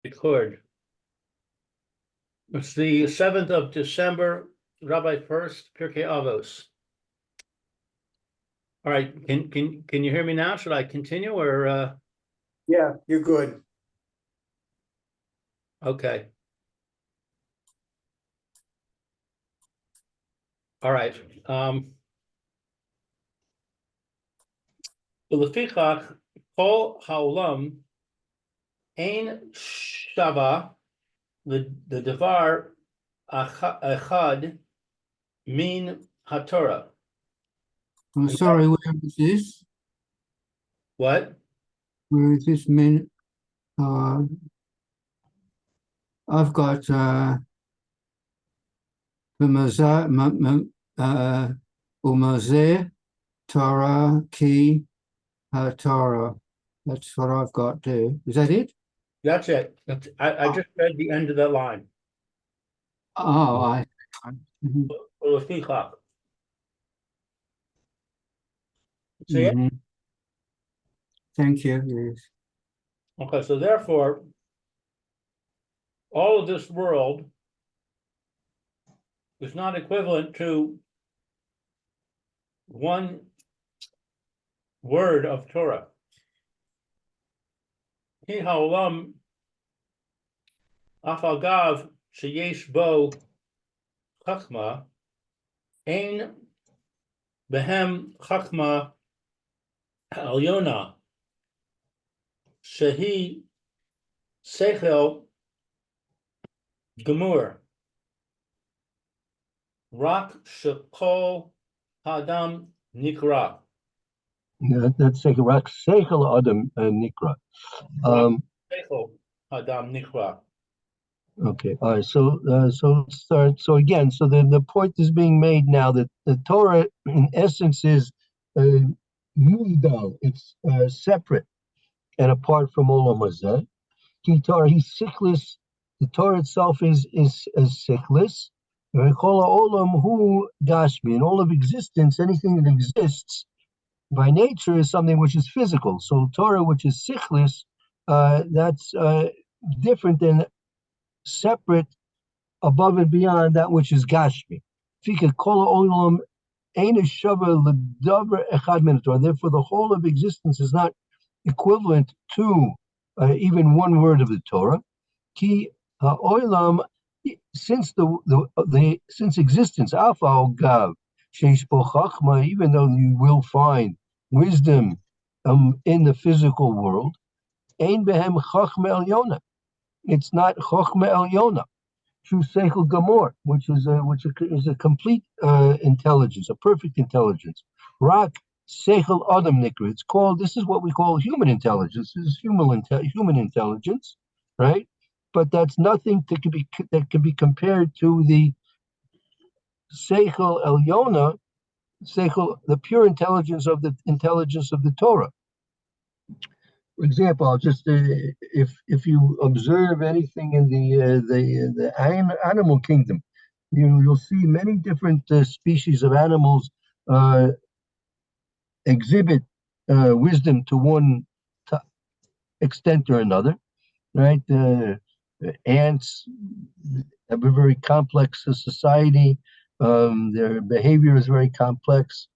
Record. It's the 7th of December, Rabbi Furst, Pierke Avos. All right, can you hear me now? Should I continue or Yeah, you're good. okay. All right. Lefichach kol haolam ein shava the devar echad min haTorah. I'm sorry, where is this? What? Where is this min? I've got Umazeh Torah Ki Torah. That's what I've got there. Is that it? That's it. I just read the end of that line. Oh, Lefichach. See it? Thank you. Yes. Okay, so therefore, all of this world is not equivalent to one word of Torah. Ki haolam af al gav sheyesh bo chachma ein behem chachma alyona shehi sechel gemur rak shekol hadam nikra. Yeah, that's rak seichel adam nikra. Sechel hadam nikra. Okay, all right. So let's start. So again, so the point is being made now that the Torah, in essence, is mudal. It's separate and apart from Olam Hazeh. Ki Torah, he's sichless. The Torah itself is sichless. Olam hu gashmi, and all of existence, anything that exists by nature, is something which is physical. So Torah, which is sichless, that's different than separate, above and beyond that which is gashmi. Therefore, the whole of existence is not equivalent to even one word of the Torah. Ki ha'olam, since since existence, afal gav sheish bo chachma, even though you will find wisdom in the physical world, ein behem chachma elyona. It's not chachma elyona, true seichel gamor, which is a complete intelligence, a perfect intelligence. Rak seichel adam nikra. It's called. This is what we call human intelligence. This is human intelligence, right? But that's nothing that can be compared to the seichel elyona, seichel, the pure intelligence of the Torah. For example, I'll just if you observe anything in the animal kingdom, you'll see many different species of animals exhibit wisdom to one extent or another, right? Ants have a very complex society. Their behavior is very complex.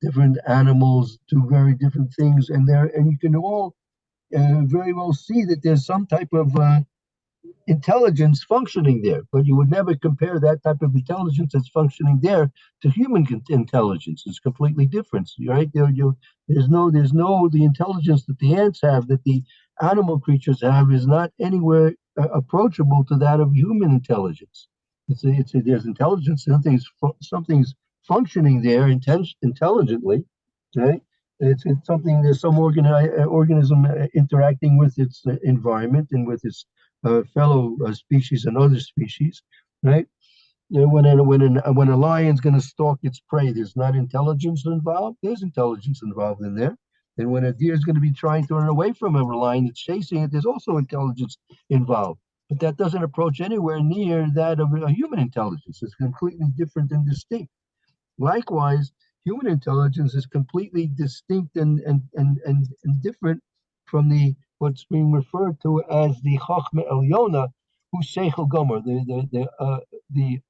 Different animals do very different things, and you can all very well see that there's some type of intelligence functioning there, but you would never compare that type of intelligence that's functioning there to human intelligence. It's completely different, right? There's no the intelligence that the ants have, that the animal creatures have, is not anywhere approachable to that of human intelligence. There's intelligence, something's functioning there intelligently, right? It's something, there's some organism interacting with its environment and with its fellow species and other species, right? When a lion's going to stalk its prey, there's not intelligence involved. There's intelligence involved in there. And when a deer is going to be trying to run away from a lion that's chasing it, there's also intelligence involved. But that doesn't approach anywhere near that of a human intelligence. It's completely different and distinct. Likewise, human intelligence is completely distinct and different from what's being referred to as the Chachma Elyona, who's Seichel Gomer, the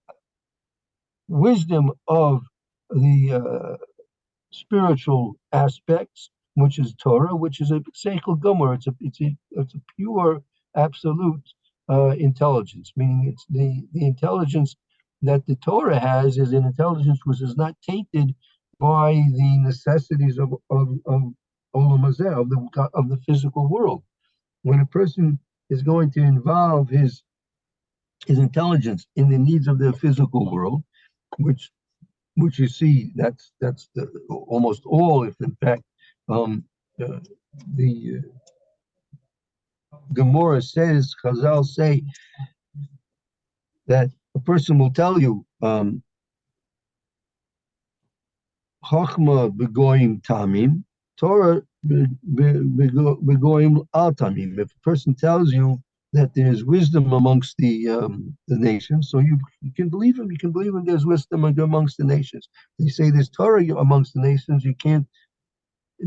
wisdom of the spiritual aspects, which is Torah, which is a Seichel Gomer. It's a pure, absolute intelligence, meaning it's the intelligence that the Torah has is an intelligence which is not tainted by the necessities of Olam Hazeh, of the physical world. When a person is going to involve his intelligence in the needs of the physical world, which you see, that's almost all, if in fact the Gemara says, Chazal say that a person will tell you, Chachma begoim tamim, Torah begoim al tamim. If a person tells you that there's wisdom amongst the nations, so you can believe him. You can believe him. There's wisdom amongst the nations. They say there's Torah amongst the nations. You can't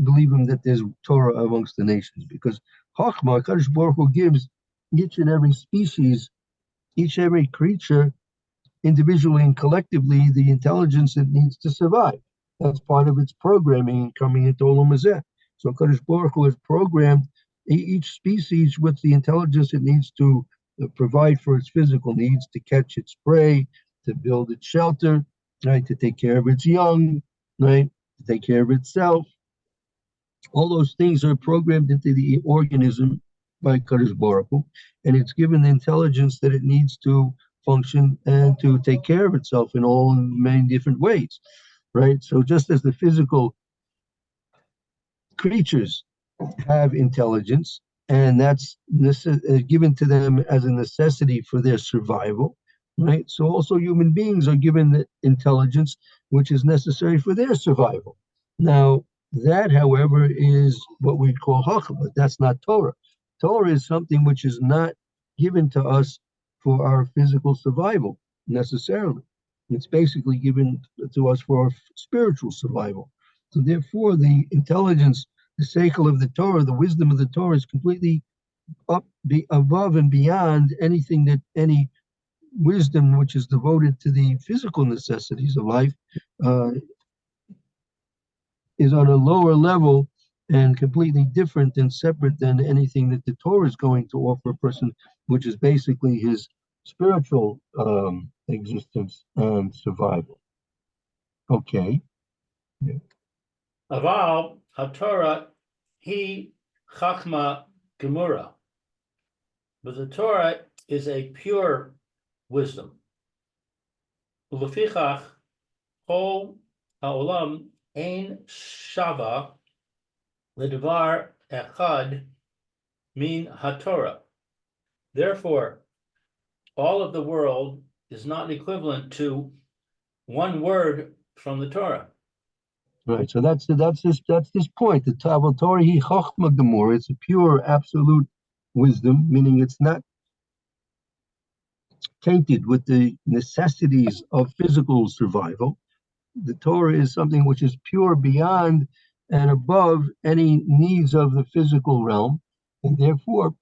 believe him that there's Torah amongst the nations, because Chachma, Kadosh Baruch Hu, gives each and every species, every creature, individually and collectively, the intelligence it needs to survive. That's part of its programming and coming into Olam Hazeh. So Kadosh Baruch Hu has programmed each species with the intelligence it needs to provide for its physical needs, to catch its prey, to build its shelter, right, to take care of its young, right, to take care of itself. All those things are programmed into the organism by Kadosh Baruch Hu, and it's given the intelligence that it needs to function and to take care of itself in all many different ways, right? So just as the physical creatures have intelligence, and that's given to them as a necessity for their survival, right? So also human beings are given the intelligence which is necessary for their survival. Now, that, however, is what we call Chachma, but that's not Torah. Torah is something which is not given to us for our physical survival necessarily. It's basically given to us for our spiritual survival. So therefore, the intelligence, the seichel of the Torah, the wisdom of the Torah, is completely above and beyond anything that any wisdom which is devoted to the physical necessities of life is on a lower level and completely different and separate than anything that the Torah is going to offer a person, which is basically his spiritual existence and survival. Okay. Yeah. Aval HaTorah he Chachma Gemura. But the Torah is a pure wisdom. Ulefichach Kol Ha'olam Ein Shava Ledvar Echad Min HaTorah. Therefore, all of the world is not equivalent to one word from the Torah. Right. So that's this point. The Torah he Chachma Gemur. It's a pure, absolute wisdom, meaning it's not tainted with the necessities of physical survival. The Torah is something which is pure beyond and above any needs of the physical realm, and therefore,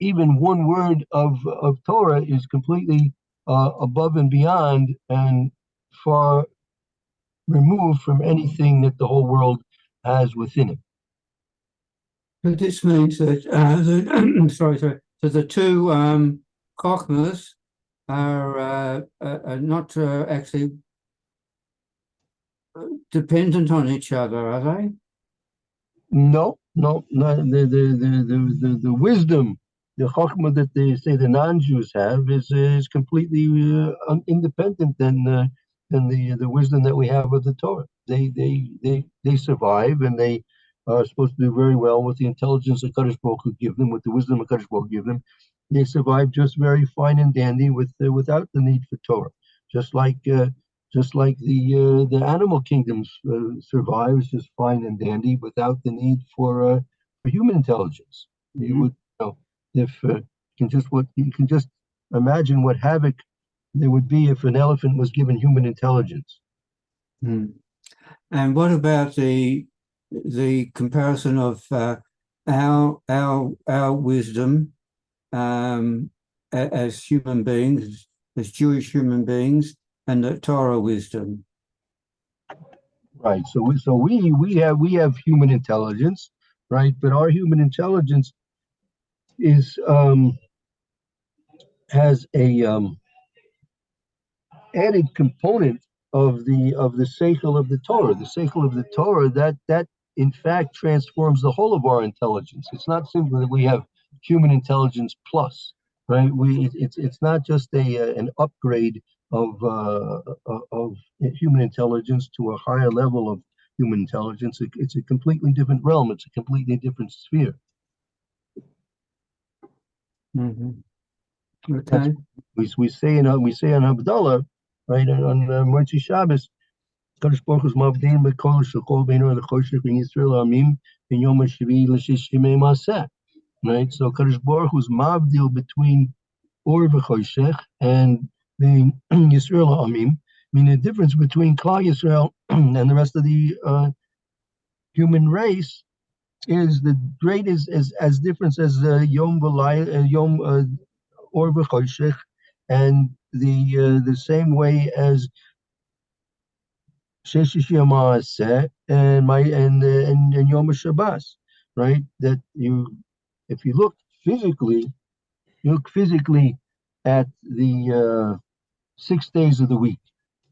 even one word of Torah is completely above and beyond and far removed from anything that the whole world has within it. But this means that so the two Chachmas are not actually dependent on each other, are they? No, not the wisdom, the Chachma that they say the non-Jews have is completely independent than the wisdom that we have of the Torah. They survive, and they are supposed to do very well with the intelligence that Kadosh Baruch Hu give them, with the wisdom that Kadosh Baruch Hu give them. They survive just very fine and dandy without the need for Torah, just like the animal kingdoms survives just fine and dandy without the need for human intelligence. Mm-hmm. You would, if you can just imagine what havoc there would be if an elephant was given human intelligence. And what about the comparison of our wisdom as human beings, as Jewish human beings, and the Torah wisdom. Right. So we have human intelligence, right? But our human intelligence is has a added component of the seichel of the Torah. The seichel of the Torah that in fact transforms the whole of our intelligence. It's not simply that we have human intelligence plus, right? It's not just an upgrade of human intelligence to a higher level of human intelligence. It's a completely different realm. It's a completely different sphere. Mhm. That's Okay. we say on Havdalah, right, on Motzei Shabbos. Kadosh Baruch Hu's mavdein b'kol shekol beinu lechoshech in Yisrael amim in Yom HaShavi l'shish yimei maseh. Right, so Kadosh Baruch Hu's mavdil between or v'choshech and the Yisrael amim. I mean, the difference between Klal Yisrael and the rest of the human race is the greatest as difference as Yom V'Layla, Yom or v'choshech, and the same way as Sheshish Yamase and and Yom Shabbos, right? That if you look physically at the 6 days of the week,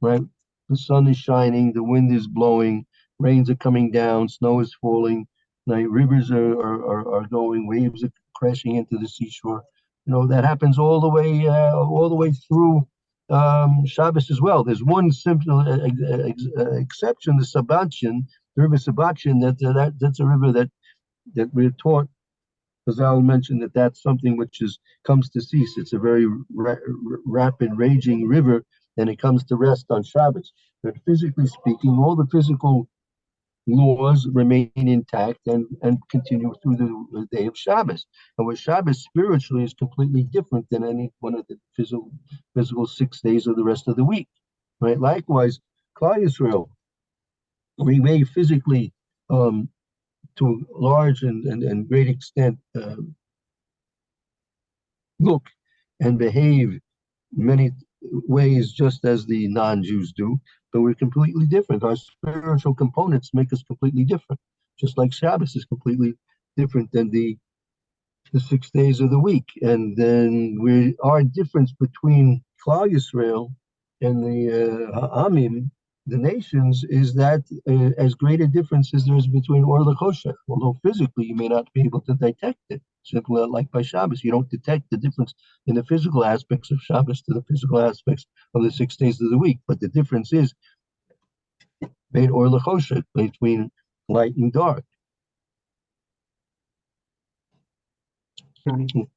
right? The sun is shining, the wind is blowing, rains are coming down, snow is falling, right? Rivers are going, waves are crashing into the seashore. That happens all the way through Shabbos as well. There's one simple exception, the Sabbatian, the river Sabbatian. That's a river that we're taught. Chazal mentioned that that's something which comes to cease. It's a very rapid, raging river, and it comes to rest on Shabbos. But physically speaking, all the physical laws remain intact and continue through the day of Shabbos. And with Shabbos spiritually is completely different than any one of the physical 6 days of the rest of the week. Right? Likewise, Klal Yisrael, we may physically to a large and great extent look and behave many ways just as the non-Jews do, but we're completely different. Our spiritual components make us completely different, just like Shabbos is completely different than the 6 days of the week. And then our difference between Klal Yisrael and the Ha'amim, the nations, is that as great a difference as there is between Or L'Choshech. Although physically you may not be able to detect it, simply like by Shabbos, you don't detect the difference in the physical aspects of Shabbos to the physical aspects of the 6 days of the week. But the difference is between Or L'Choshech, between light and dark. Okay.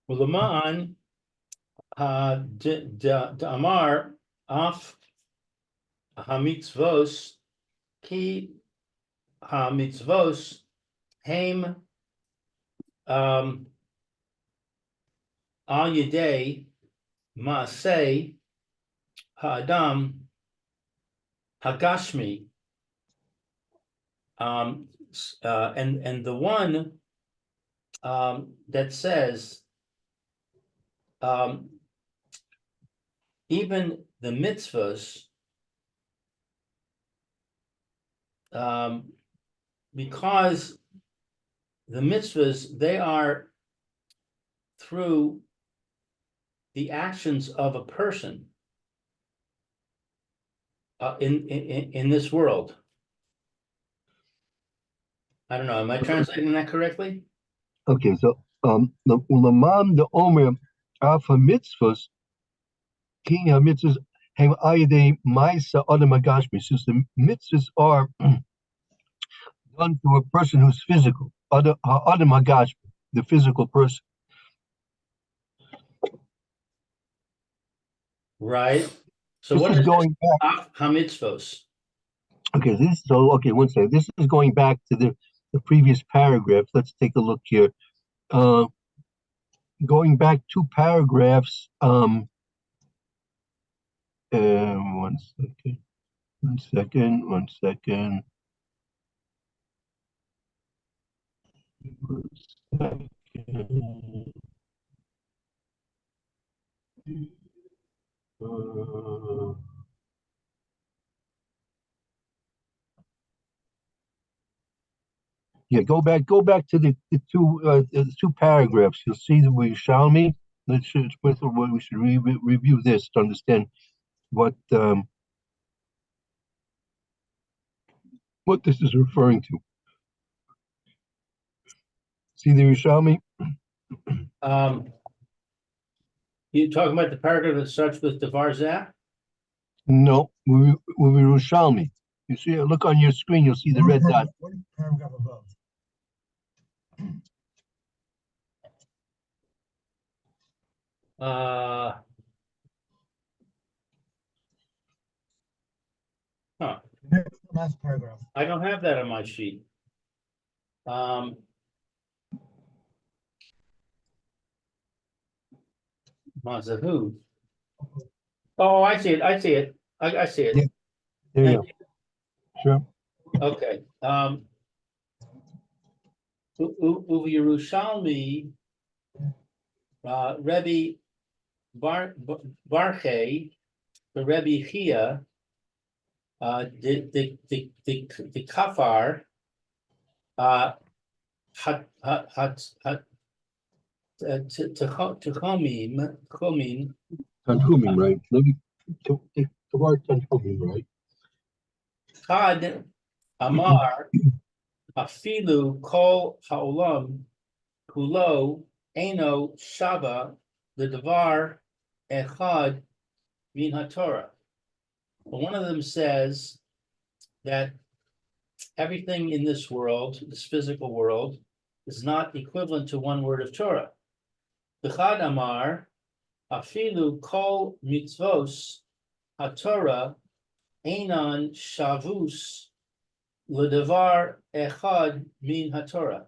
Well, Laman, Amar, Af, Hamitzvos, Ki, Hamitzvos, Haim, Al Yedei, Maaseh, Ha'adam, Hagashmi. And the one that says even the mitzvahs, because the mitzvahs, they are through the actions of a person in this world. I don't know. Am I translating that correctly? Okay, so the ulamam the omer af mitzvahs king mitzvahs hem ayde ma'isa adam agashmi. Since the mitzvahs are done to a person who's physical, adam agashmi, the physical person. Right. So This what is is going back. hamitzvos? Okay, one second. This is going back to the previous paragraph. Let's take a look here. Going back 2 paragraphs. One second. One second. Yeah, go back to the two paragraphs. You'll see that we shall me. We should review this to understand what this is referring to. See the Yerushalmi? You talking about the paragraph that starts with Devar Zah? No, we Yerushalmi. You see, look on your screen. You'll see the red dot. One paragraph above. Huh, Last paragraph. I don't have that on my sheet. Mazahu. Oh, I see it, I see it, I see it. Yeah. There you Thank go. Sure. Okay, Uvi Yerushalmi, Rebbe Barche, the Rebbe Chia, the Kafar, Chomim, Tanhumim, right? Let me Tavar Tanhumim, right? Chad Amar, Afilu Kol Haolam, Kulo, Eno Shava, the Devar Echad Min HaTorah. But one of them says that everything in this world, this physical world, is not equivalent to one word of Torah. The Chad Amar, Afilu Kol Mitzvos HaTorah, Einan Shavus, Ledavar Echad Min HaTorah.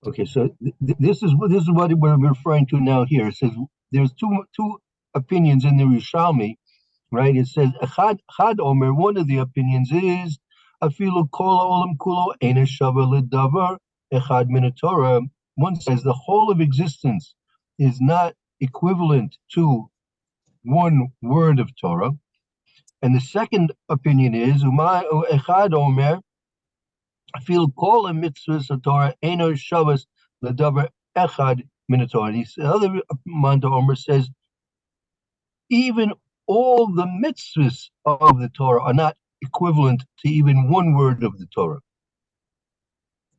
Okay, so this is what we're referring to now here. It says there's two opinions in the Yerushalmi, right? It says Chad Omer. One of the opinions is Afilu Kol Olam Kulo Eina Shava Ledavar Echad Min HaTorah. One says the whole of existence is not equivalent to one word of Torah, and the second opinion is Umay Echad Omer. I feel kol mitzvahs Torah eno shavas ledavar echad min Torah. The other Manda Omer says even all the mitzvahs of the Torah are not equivalent to even one word of the Torah.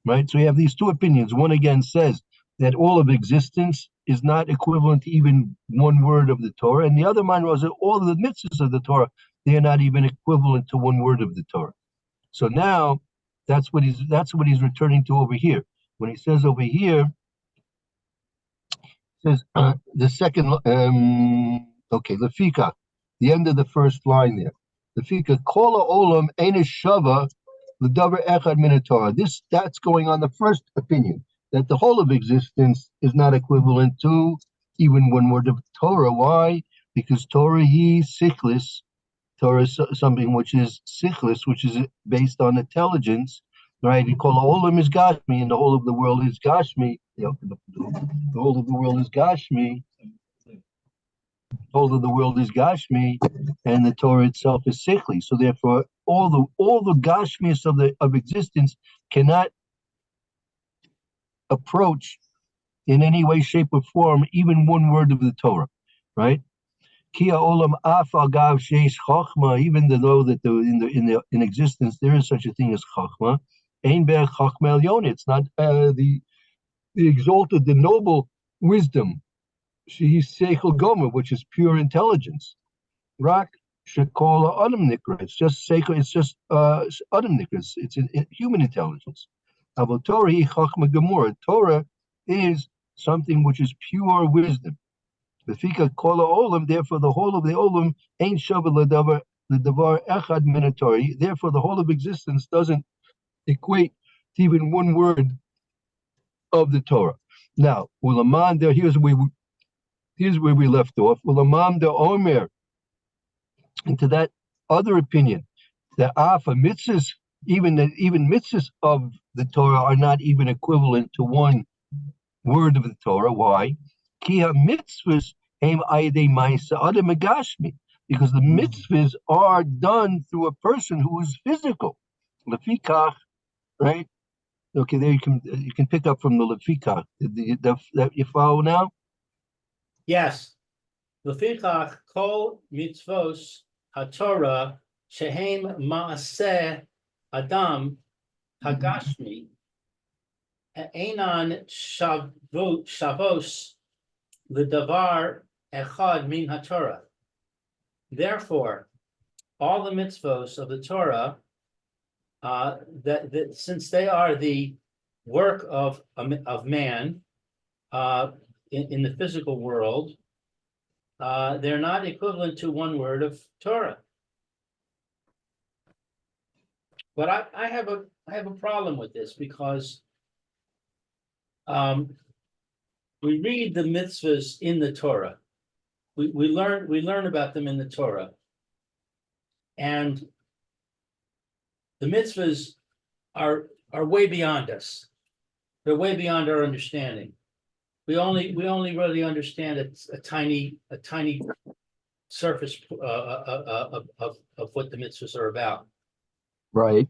Right? So you have these two opinions. One again says that all of existence is not equivalent to even one word of the Torah, and the other mind was that all of the mitzvahs of the Torah, they are not even equivalent to one word of the Torah. So now that's what he's returning to over here. When he says over here, says the second Lefika, the end of the first line there. Lefika Kola Olam Eina Shava L'Davar Echad Min HaTorah. That's going on the first opinion, that the whole of existence is not equivalent to even one word of Torah. Why? Because Torah is sichlis. Torah is something which is sichlis, which is based on intelligence, right? And kol ha'olam is gashmi, and the whole of the world is gashmi. The whole of the world is gashmi. The whole of the world is gashmi, and the Torah itself is sichli. So therefore, all the gashmis of existence cannot approach in any way, shape, or form even one word of the Torah, right? Kia olam af agav sheish chachma, even though that in existence there is such a thing as chachma, ein ber chachma elyon. It's not the exalted, the noble wisdom, she's seichel gomer, which is pure intelligence. Rak shekola adam nikra. It's just seichel. It's just adam nikra. It's human intelligence. Avol Torah chachma gemura. Torah is something which is pure wisdom. Therefore, the whole of the olam ain't shava ledavar echad min Torah. Therefore, the whole of existence doesn't equate to even one word of the Torah. Now, ulamanda, here's where we left off. Ulamanda omer, into that other opinion, that afa mitzvahs, even mitzvahs of the Torah are not even equivalent to one word of the Torah. Why? Ki ha-mitzvahs heim ayidei ma'aseh adam megashmi. Because the mitzvahs are done through a person who is physical. Lefikach, right? Okay, there you can pick up from the lefikach. That you follow now? Yes. Lefichach kol mitzvos haTorah shehem maaseh adam hagashmi einan shavos ledavar echad min haTorah. Therefore, all the mitzvos of the Torah, that since they are the work of man in the physical world, they're not equivalent to one word of Torah. But I have a problem with this because we read the mitzvahs in the Torah. We learn about them in the Torah, and the mitzvahs are way beyond us. They're way beyond our understanding. We only really understand a tiny surface of what the mitzvahs are about. Right.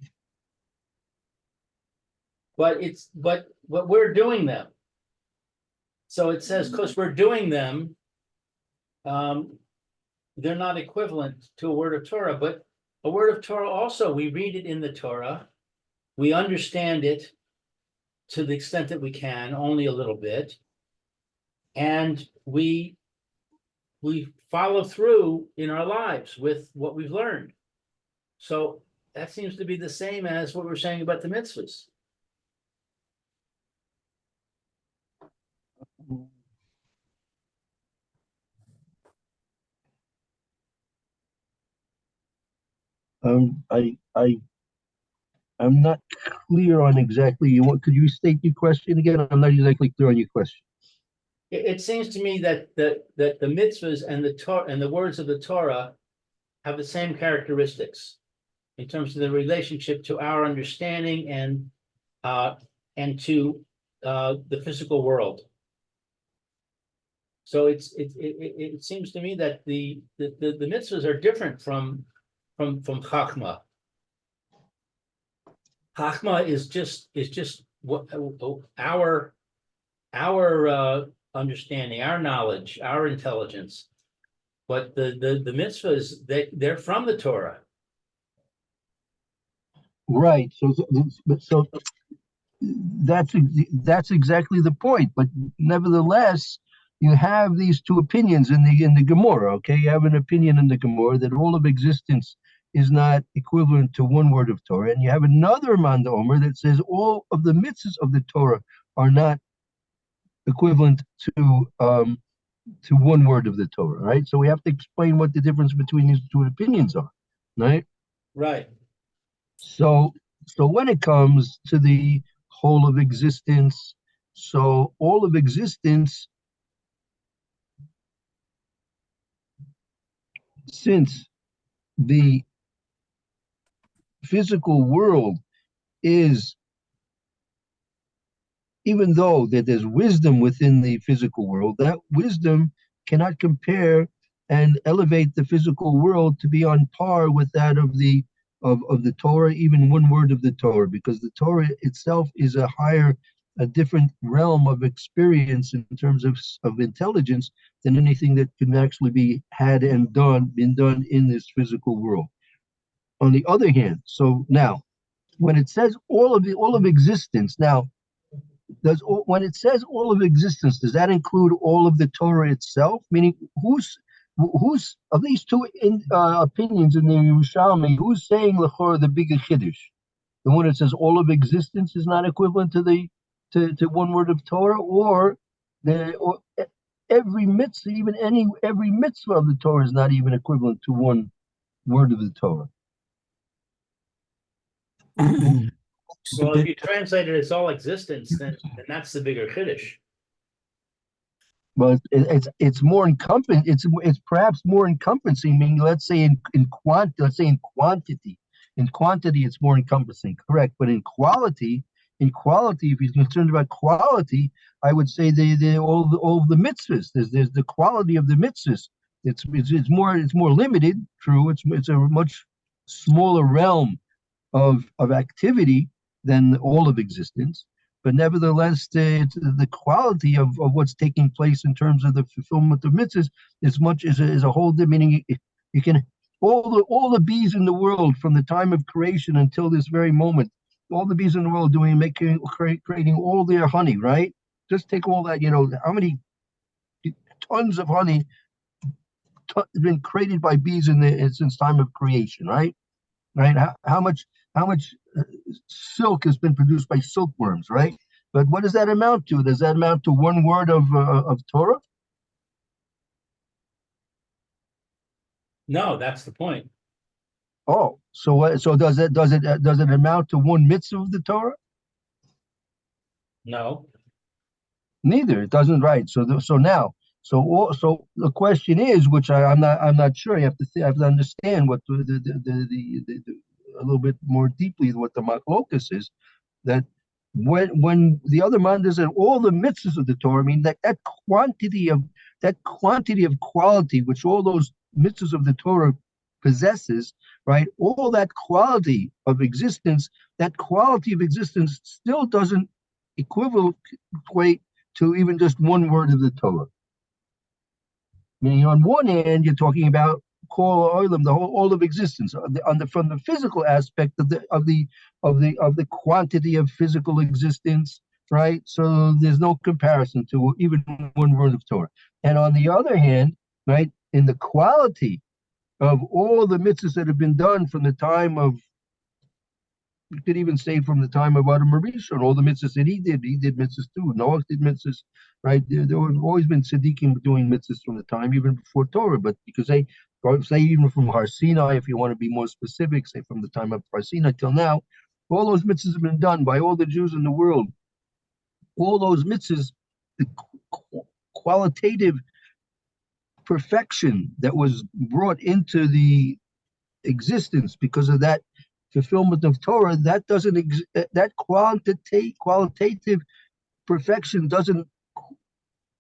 But we're doing them. So it says because we're doing them, they're not equivalent to a word of Torah. But a word of Torah also, we read it in the Torah, we understand it to the extent that we can, only a little bit, and we follow through in our lives with what we've learned. So that seems to be the same as what we're saying about the mitzvahs. I'm not clear on exactly could you state your question again? I'm not exactly clear on your question. It seems to me that the mitzvahs and the Torah and the words of the Torah have the same characteristics in terms of the relationship to our understanding and to the physical world. So it seems to me that the mitzvahs are different from Chachma. Chachma is just what our understanding, our knowledge, our intelligence. But the mitzvahs, they're from the Torah. Right. So that's exactly the point. But nevertheless, you have these two opinions in the Gemara. Okay, you have an opinion in the Gemara that all of existence is not equivalent to one word of Torah, and you have another Manda Omer that says all of the mitzvahs of the Torah are not equivalent to one word of the Torah. Right. So we have to explain what the difference between these two opinions are. Right. Right. So when it comes to the whole of existence, so all of existence, since the physical world is, even though that there's wisdom within the physical world, that wisdom cannot compare and elevate the physical world to be on par with that of the Torah, even one word of the Torah, because the Torah itself is a different realm of experience in terms of intelligence than anything that can actually be been done in this physical world. On the other hand, so now, when it says all of existence, now, when it says all of existence, does that include all of the Torah itself? Meaning, who's of these two opinions in the Yerushalmi, who's saying the bigger chiddush? The one that says all of existence is not equivalent to one word of Torah, or every mitzvah, every mitzvah of the Torah is not even equivalent to one word of the Torah. Well, if you translate it as all existence, then that's the bigger chiddush. Well, it's more encompassing. It's perhaps more encompassing. Meaning, let's say in quantity. In quantity, it's more encompassing, correct? But in quality, in quality, if he's concerned about quality, I would say all the mitzvahs. There's the quality of the mitzvahs. It's more limited. True, it's a much smaller realm of activity than all of existence. But nevertheless, the quality of what's taking place in terms of the fulfillment of mitzvahs is a whole. Meaning, you can all the bees in the world from the time of creation until this very moment, all the bees in the world creating all their honey, right? Just take all that. How many tons of honey has been created by bees since time of creation, right? Right? How much silk has been produced by silkworms, right? But what does that amount to? Does that amount to one word of Torah? No, that's the point. Oh, so what? So does it amount to one mitzvah of the Torah? No. Neither. It doesn't. Right. So the question is, which I'm not sure. You have to understand what a little bit more deeply what the machlokas is, that when the other mandas and all the mitzvahs of the Torah, I mean that quantity of quality which all those mitzvahs of the Torah possesses, right? All that quality of existence, still doesn't equate to even just one word of the Torah. Meaning, on one hand, you're talking about kol olam, all of existence, from the physical aspect of the quantity of physical existence, right? So there's no comparison to even one word of Torah. And on the other hand, right, in the quality of all the mitzvahs that have been done from the time of, you could even say from the time of Adam Rishon, all the mitzvahs that he did mitzvahs too. Noah did mitzvahs, right? There have always been tzaddikim doing mitzvahs from the time even before Torah, but because say even from Har Sinai, if you want to be more specific, say from the time of Har Sinai till now, all those mitzvahs have been done by all the Jews in the world. All those mitzvahs, the qualitative perfection that was brought into the existence because of that fulfillment of Torah, that qualitative perfection doesn't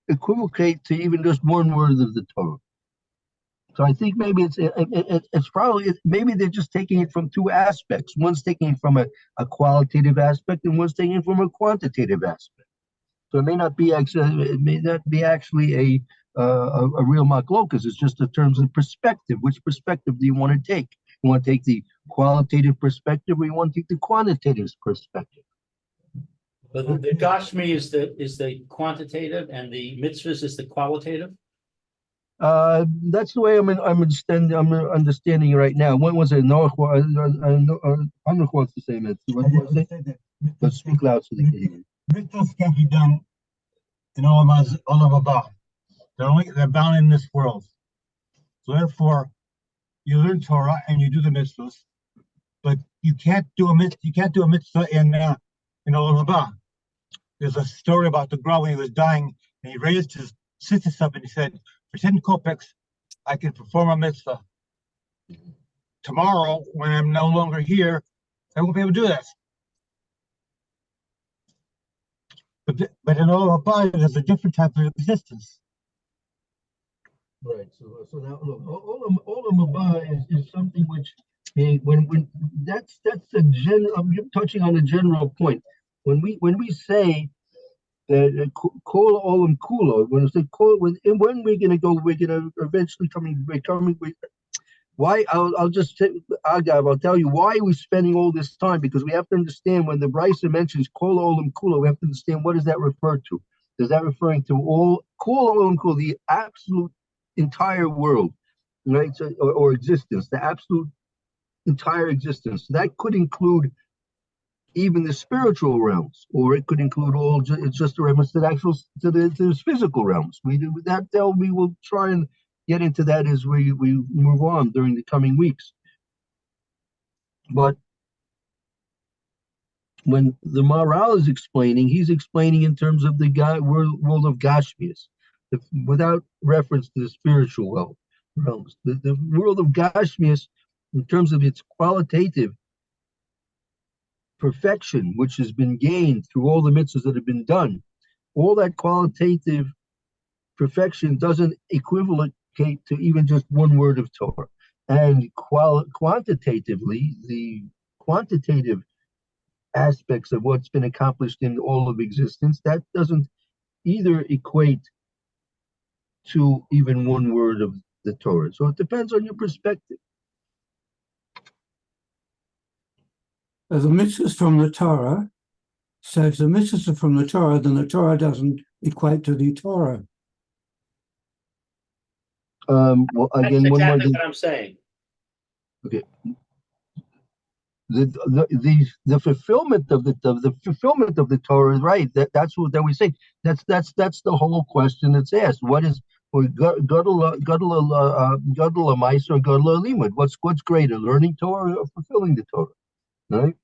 equivocate to even just one word of the Torah. So I think maybe it's probably maybe they're just taking it from two aspects. One's taking it from a qualitative aspect, and one's taking it from a quantitative aspect. So it may not be actually a real machlokas. It's just in terms of perspective. Which perspective do you want to take? You want to take the qualitative perspective, or you want to take the quantitative perspective? But the Gashmi is the quantitative, and the mitzvahs is the qualitative. That's the way I'm understanding right now. When was it? Noah wants to say it. What do you want to say? But speak loud so they can hear you. Mitzvahs can be done in Olam Haba. They're bound in this world. So therefore, you learn Torah and you do the mitzvahs, but you can't do a mitzvah in Olam Haba. There's a story about the Gra when he was dying, and he raised his sisters up and he said, "For 10 kopecks, I can perform a mitzvah. Tomorrow, when I'm no longer here, I won't be able to do that." But in Olam Haba, there's a different type of existence. Right. So now look, Olam Haba is something which when that's a general. I'm touching on a general point. When we say that kol olam kulo, when we say kol, when we're going to go, we're going to eventually coming. Why? I'll just Agav, I'll tell you why we're spending all this time, because we have to understand when the Brisa mentions kol olam kulo, we have to understand what does that refer to. Is that referring to all kol olam kulo, the absolute entire world, right? So, or existence, the absolute entire existence. That could include even the spiritual realms, or it could include it's just a reference to the physical realms. We will try and get into that as we move on during the coming weeks. But when the Maharal is explaining, he's explaining in terms of the world of Gashmias, without reference to the spiritual realms. The world of Gashmias, in terms of its qualitative perfection which has been gained through all the mitzvahs that have been done, all that qualitative perfection doesn't equivocate to even just one word of Torah. And quantitatively, the quantitative aspects of what's been accomplished in all of existence, that doesn't either equate to even one word of the Torah. So it depends on your perspective. The mitzvahs from the Torah. So if the mitzvahs are from the Torah, then the Torah doesn't equate to the Torah. Well, That's again, one more exactly thing. what I'm saying. The fulfillment of the fulfillment of the Torah is right. That's what we say. That's the whole question that's asked. What is gadol ma'aser or gadol limud? What's greater, learning Torah or fulfilling the Torah? Right.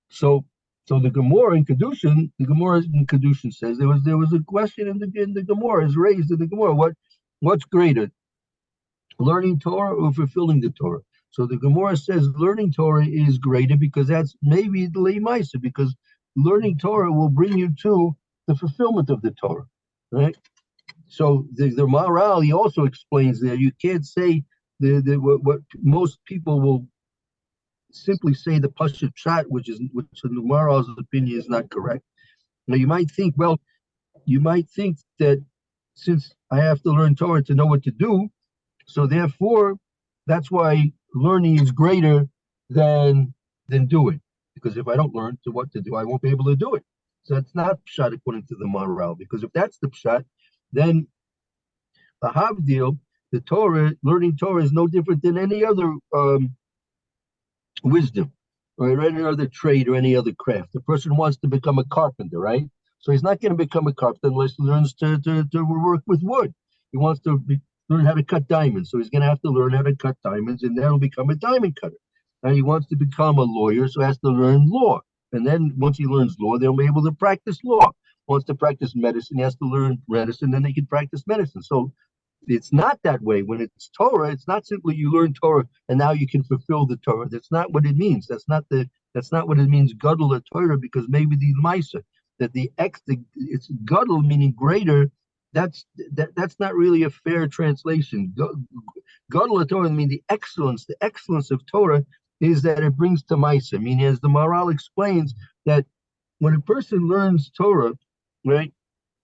So the Gemara in Kedushin says there was a question in the Gemara is raised in the Gemara. What's greater, learning Torah or fulfilling the Torah? So the Gemara says learning Torah is greater because that's maybe the Lemaisa, because learning Torah will bring you to the fulfillment of the Torah, right? So the Maharal, he also explains there, you can't say what most people will simply say the Pashut Pshat, which in the Maharal's opinion is not correct. Now you might think that since I have to learn Torah to know what to do, so therefore that's why learning is greater than doing. Because if I don't learn what to do, I won't be able to do it. So that's not Pshat according to the Maharal. Because if that's the Pshat, then the Havdil, the Torah, learning Torah is no different than any other wisdom or any other trade or any other craft. The person wants to become a carpenter, right? So he's not going to become a carpenter unless he learns to work with wood. He wants to learn how to cut diamonds, so he's going to have to learn how to cut diamonds, and then he'll become a diamond cutter. And he wants to become a lawyer, so he has to learn law. And then once he learns law, they'll be able to practice law. Wants to practice medicine, he has to learn medicine, then he can practice medicine. So it's not that way. When it's Torah, it's not simply you learn Torah and now you can fulfill the Torah. That's not what it means. That's not what it means, gadol Torah, because maybe the Maisa, that it's gadol meaning greater. That's not really a fair translation. Gadol Torah means the excellence. The excellence of Torah is that it brings to Maisa. Meaning, as the Maharal explains, that when a person learns Torah, right,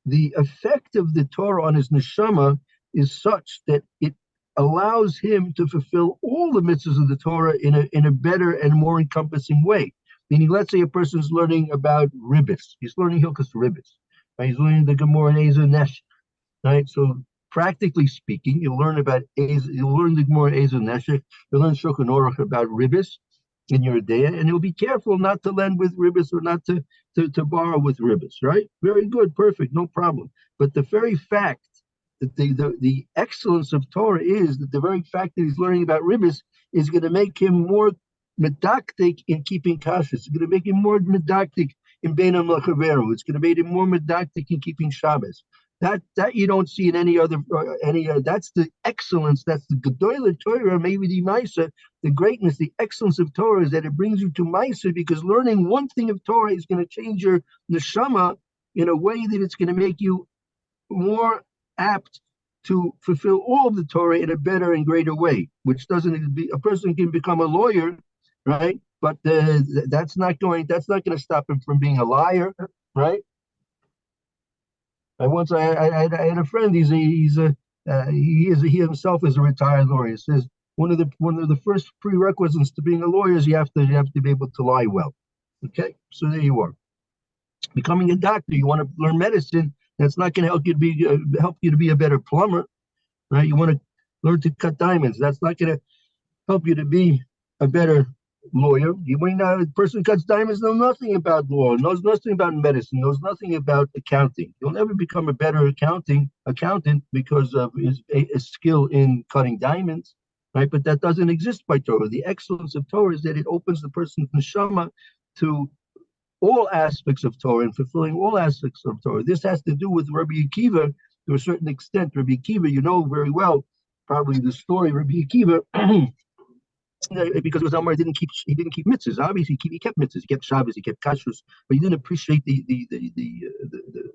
the effect of the Torah on his neshama is such that it allows him to fulfill all the mitzvahs of the Torah in a better and more encompassing way. Meaning, let's say a person's learning about ribbis. He's learning Hilchos ribbis. Right? He's learning the Gemara and Ezer Nesh. Right? So practically speaking, you'll learn the Gemara and Ezer Neshek. You'll learn Shulchan Aruch about ribbis in your day, and you'll be careful not to lend with ribbis or not to borrow with ribbis. Right? Very good, perfect, no problem. But the very fact that the excellence of Torah is that the very fact that he's learning about ribbis is going to make him more medactic in keeping kashrus. It's going to make him more medactic in beinam lachaveru. It's going to make him more medactic in keeping Shabbos. That you don't see in any other. That's the excellence. That's the gedolah Torah. Maybe the Maisa, the greatness, the excellence of Torah is that it brings you to Maisa, because learning one thing of Torah is going to change your neshama in a way that it's going to make you more apt to fulfill all of the Torah in a better and greater way, which doesn't be a person can become a lawyer, right? But that's not going to stop him from being a liar, right? I had a friend. He himself is a retired lawyer. He says one of the first prerequisites to being a lawyer is you have to be able to lie well. Okay, so there you are. Becoming a doctor, you want to learn medicine. That's not going to help you to be a better plumber, right? You want to learn to cut diamonds. That's not going to help you to be a better lawyer. A person cuts diamonds, knows nothing about law, knows nothing about medicine, knows nothing about accounting. You'll never become a better accountant because of his skill in cutting diamonds, right? But that doesn't exist by Torah. The excellence of Torah is that it opens the person's neshama to all aspects of Torah and fulfilling all aspects of Torah. This has to do with Rabbi Akiva to a certain extent. Rabbi Akiva, you know very well, probably the story. Rabbi Akiva Because it was Amar, he didn't keep mitzvahs. Obviously, he kept mitzvahs, he kept Shabbos, he kept kashrus, but he didn't appreciate the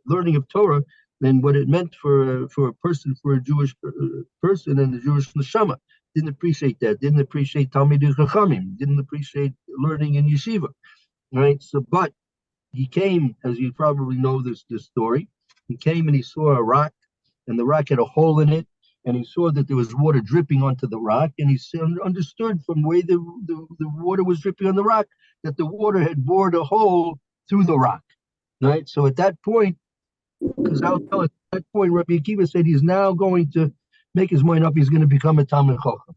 learning of Torah and what it meant for a Jewish person and the Jewish neshama. Didn't appreciate that. Didn't appreciate Talmidei Chachamim. Didn't appreciate learning in yeshiva. Right. So, but he came, as you probably know this story. He came and he saw a rock, and the rock had a hole in it, and he saw that there was water dripping onto the rock, and he understood from the way the water was dripping on the rock that the water had bored a hole through the rock. Right. So at that point, because I'll tell at that point, Rabbi Akiva said he's now going to make his mind up. He's going to become a Talmid Chacham.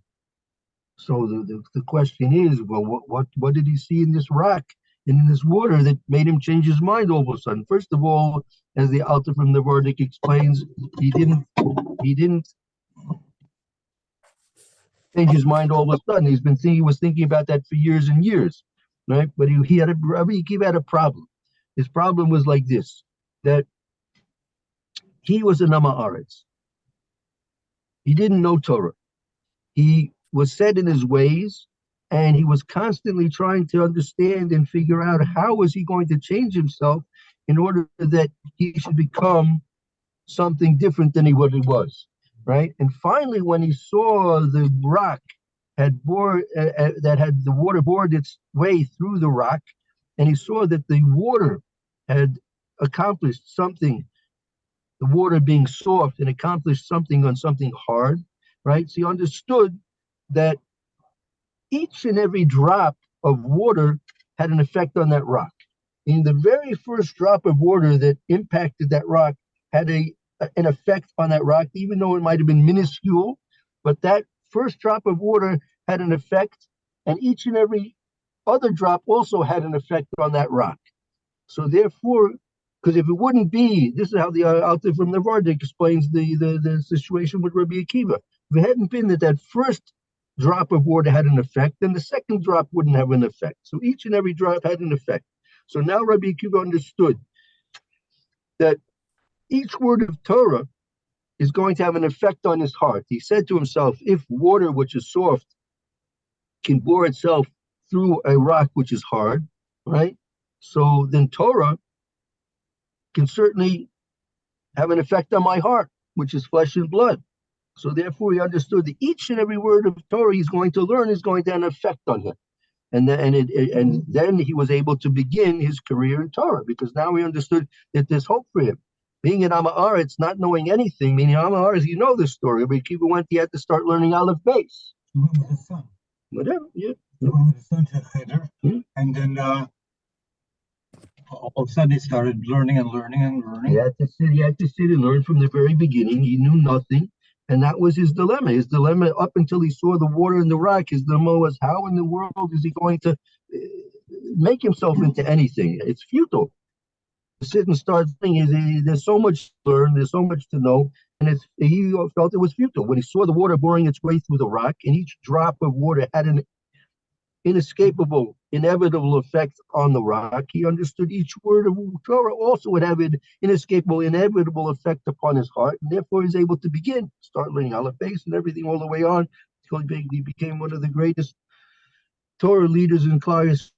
So the question is, well, what did he see in this rock and in this water that made him change his mind all of a sudden? First of all, as the Alter from the Verdict explains, he didn't change his mind all of a sudden. He was thinking about that for years and years, right? But Rabbi Akiva had a problem. His problem was like this, that he was an Am Haaretz. He didn't know Torah. He was set in his ways, and he was constantly trying to understand and figure out how was he going to change himself in order that he should become something different than what he was, right? And finally, when he saw the rock had the water bored its way through the rock, and he saw that the water had accomplished something, the water being soft and accomplished something on something hard, right? So he understood that each and every drop of water had an effect on that rock. In the very first drop of water that impacted that rock had an effect on that rock, even though it might have been minuscule, but that first drop of water had an effect, and each and every other drop also had an effect on that rock. So therefore, because if it wouldn't be, this is how the Alter from the Vardik explains the situation with Rabbi Akiva. If it hadn't been that first drop of water had an effect, then the second drop wouldn't have an effect. So each and every drop had an effect. So now Rabbi Akiva understood that each word of Torah is going to have an effect on his heart. He said to himself, if water which is soft can bore itself through a rock which is hard, right? So then Torah can certainly have an effect on my heart, which is flesh and blood. So therefore, he understood that each and every word of Torah he's going to learn is going to have an effect on him. And then he was able to begin his career in Torah, because now he understood that there's hope for him. Being an Am Haaretz, not knowing anything, meaning Am Haaretz, you know this story. But he had to start learning Aleph Beis. He went with his son. Whatever, yeah. He went with his son to Cheder, and then all of a sudden he started learning and learning and learning. He had to sit and learn from the very beginning. He knew nothing. And that was his dilemma. His dilemma, up until he saw the water in the rock, his dilemma was, how in the world is he going to make himself into anything? It's futile. To sit and start thinking, there's so much to learn, there's so much to know, and he felt it was futile. When he saw the water boring its way through the rock, and each drop of water had an inescapable, inevitable effect on the rock, he understood each word of Torah also would have an inescapable, inevitable effect upon his heart, and therefore he's able to start learning Aleph Beis and everything all the way on until he became one of the greatest Torah leaders in Klal Yisrael.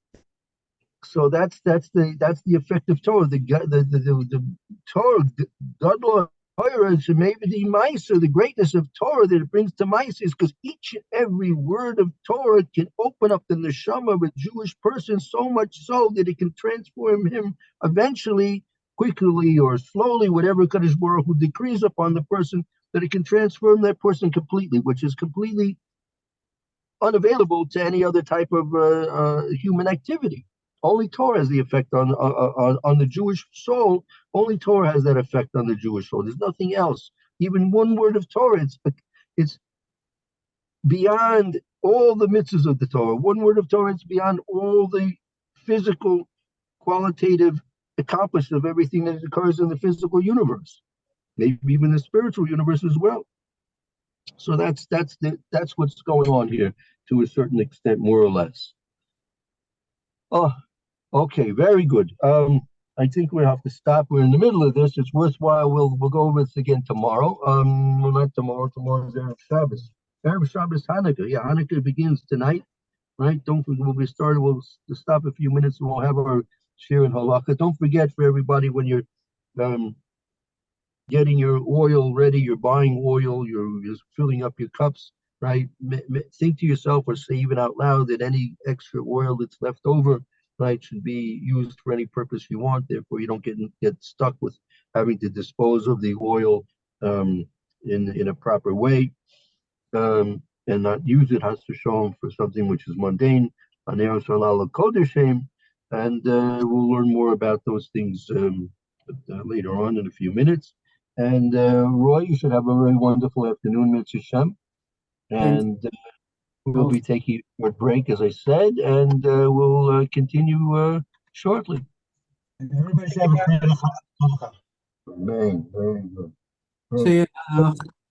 So that's the effect of Torah. The Torah, Gadol Torah, maybe the Maisa, the greatness of Torah that it brings to Maisa is because each and every word of Torah can open up the neshama of a Jewish person so much so that it can transform him eventually, quickly or slowly, whatever Kadosh Baruch Hu decrees upon the person, that it can transform that person completely, which is completely unavailable to any other type of human activity. Only Torah has the effect on the Jewish soul. Only Torah has that effect on the Jewish soul. There's nothing else. Even one word of Torah, it's beyond all the mitzvahs of the Torah. One word of Torah, it's beyond all the physical, qualitative accomplishment of everything that occurs in the physical universe, maybe even the spiritual universe as well. So that's what's going on here to a certain extent, more or less. Oh. Okay, very good. I think we have to stop. We're in the middle of this. It's worthwhile. We'll go over this again tomorrow. Well, not tomorrow. Tomorrow's Erev Shabbos. Erev Shabbos Hanukkah. Yeah, Hanukkah begins tonight. right? Don't forget, when we started, stop a few minutes and we'll have our share in halakha. Don't forget for everybody when you're getting your oil ready, you're buying oil, you're just filling up your cups, right? Think to yourself or say even out loud that any extra oil that's left over, right, should be used for any purpose you want. Therefore, you don't get stuck with having to dispose of the oil in a proper way, and not use it has to show them for something which is mundane. And we'll learn more about those things later on in a few minutes. And Roy, you should have a very wonderful afternoon, Mitzvah Shem. And we'll be taking a short break, as I said, and we'll continue shortly. Everybody should have a great Hanukkah. Amen. Very good. See you.